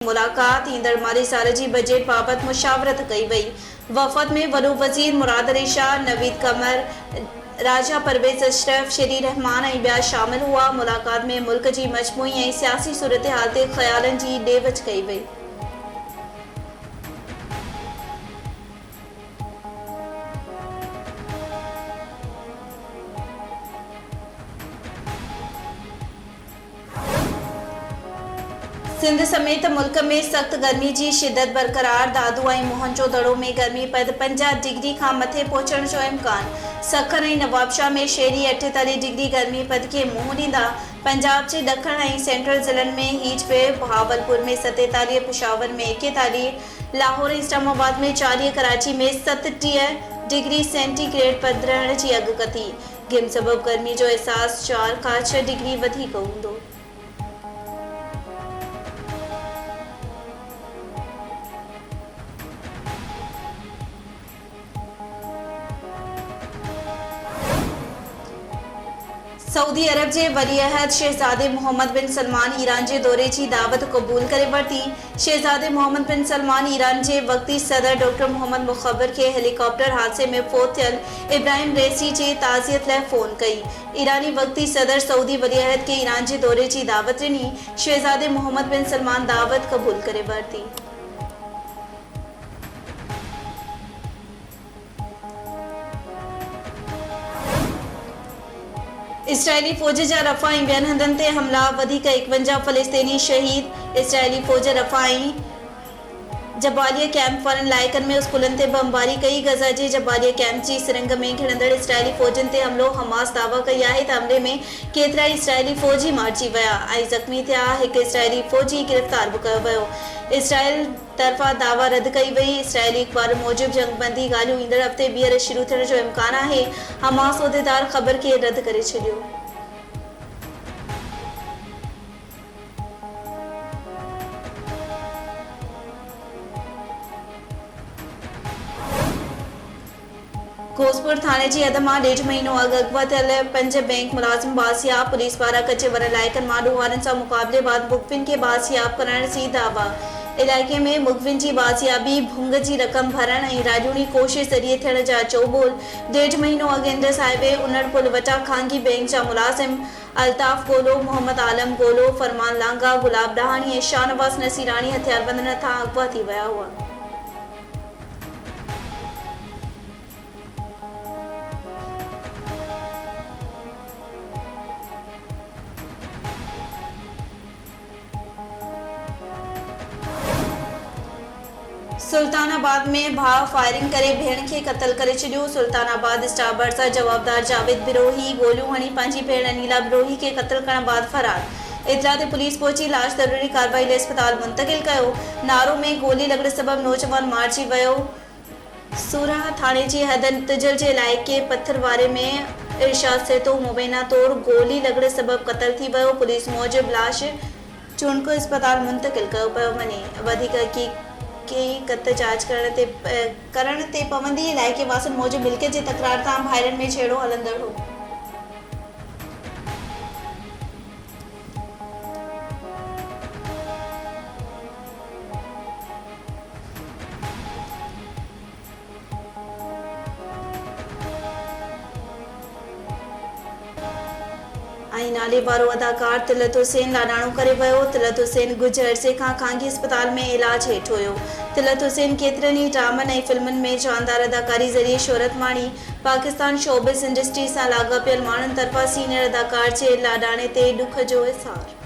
मुलाकात ईंदड़ माली साल जी बजट बाबत मुशावरत कई वई। वफ़द में वॾो वज़ीर मुराद अली शाह, नवीद कमर, राजा परवेज़ अशरफ, शेरी रहमान ऐं ॿिया शामिल हुआ। मुलाकात में मुल्क जी मजमूई ऐं सियासी सूरतहाल ते ख़्यालनि जी ॾे वच कई वई। सिंध समेत मुल्क में सख्त गर्मी की शिदत बरकरार। दादू ऐं मोहनजो दड़ो में गर्मी पद 50 डिग्री का मथे पहुंचण जो इम्कान। सखर ऐं नवाबशाह में शेरी 48 डिग्री गर्मी पद के मुंहुं ॾींदा। पंजाब के ॾखण ऐं सेंट्रल ज़िलनि में हीट वेव। बहावलपुर में 47, पेशावर में 41, लाहौर ऐं इस्लामाबाद में 40, कराची में 37 डिग्री सेंटीग्रेड पद रहण की अॻकथी। गिम सबब गर्मी जो एहसास 4 खां 6 डिग्री वधीक हूंदो। सऊदी अरब के वलीअहद शहजादे मोहम्मद बिन सलमान ईरान के दौरे की दावत कबूल करे वरती। शहजादे मोहम्मद बिन सलमान ईरान के वक्ती सदर डॉक्टर मोहम्मद मुखबर के हेलीकॉप्टर हादसे में फोत थियल इब्राहिम रईसी के ताज़ियत लाइ फ़ोन कई। ईरानी वक्ती सदर सऊदी वलीअहद के ईरान के दौरे की दावत ॾिनी। शहजादे मोहम्मद बिन सलमान दावत कबूल करे वरती। इसराइली फ़ौज जा रफ़ा ऐं ॿियनि हंधनि ते हमला। वधीक 51 फ़लस्तीनी शहीद। इसराइली फ़ौज रफ़ा ऐं जबालिया कैंप वारनि इलाइक़नि में स्कूलनि ते बमबारी कई। गज़ा जे जबालिया कैंप जी सुरंग में घिड़ंदड़ इसराइली फ़ौजनि ते हमलो। हमास दावा कई आहे त हमले में केतिराई इसराइली फ़ौजी मारिजी विया ऐं ज़ख़्मी थिया। हिकु इसराइली फ़ौजी गिरफ़्तार बि कयो वियो। इसराइल तरफ़ां दावा रद्द कई वई। इसराइली अख़बार मूजिब जंगबंदी ॻाल्हियूं ईंदड़ हफ़्ते ॿीहर शुरू थियण जो इम्कान आहे। हमास उहिदेदार ख़बर खे रद्द करे छॾियो। घोसपुर थाने की हद में 1.5 महीनो अगवा थियल 5 बैंक मुलाजिम बासियाब। पुलिस पारां कचे वर इलाइक़नि में ॾोहारनि सां मुक़ाबले बाद मुख़बिन के बासियाब करण जी दावा। इलाइक़े में मुख़बिन की बासियाबी, भुंग की रक़म भरण ऐं राजूनी कोशिश ज़रिए थियण जा चौबोल। 1.5 महीनो अॻु इंडस हाईवे उनड़ पुल वटां खांगी बैंक जा मुलाजिम अल्ताफ़ गोलो, मोहम्मद आलम गोलो, फरमान लांगा, गुलाब डहाणी ऐं शाहनवाज़ नसीराणी हथियारबंदनि हथां अगवा थी विया हुआ। सुल्तानाबाद में भाउ फायरिंग करे भेण के कत्ल करे छॾियो। सुल्तानाबाद स्टार भरिसां जवाबदार जावेद बिरोही गोलियूं हणी पंहिंजी भेण अनीला बिरोही के कत्ल करण बाद फरार। इतला ते पुलिस पहुंची लाश ज़रूरी कार्रवाई लाइ अस्पताल मुंतक़िल कयो। नारो में गोली लॻण सबब नौजवान मारिजी वियो। सूरह थाने जी हद तिजल जे इलाइक़े पत्थरवारे में इरशाद सेतो मुबैना तौर गोली लॻण सबब कत्ल थी वियो। पुलिस मूजिब लाश चूंडको अस्पताल मुंतक़िल कयो पियो वञे। वधीक की कत जांच करण ते पवंदी। इलाइक़े वासियुनि मूजिब मिल्कियत जी तकरार तां भाइरनि में छेड़ो हलंदड़ हो। ऐं नाले वारो अदाकार तिलत हुसैन लाडाणो करे वियो। तिलत हुसैन कुझु अरसे खां खांगी अस्पताल में इलाज हेठि हुयो। तिलत हुसैन केतिरनि ई ड्रामनि ऐं फिल्मुनि में शानदार अदाकारी ज़रिए शोहरत माणी। पाकिस्तान शोबिज़ इंडस्ट्री सां लाॻापियल माण्हुनि तरफ़ां सीनियर अदाकार जे लाडाणे ते ॾुख जो इज़हार।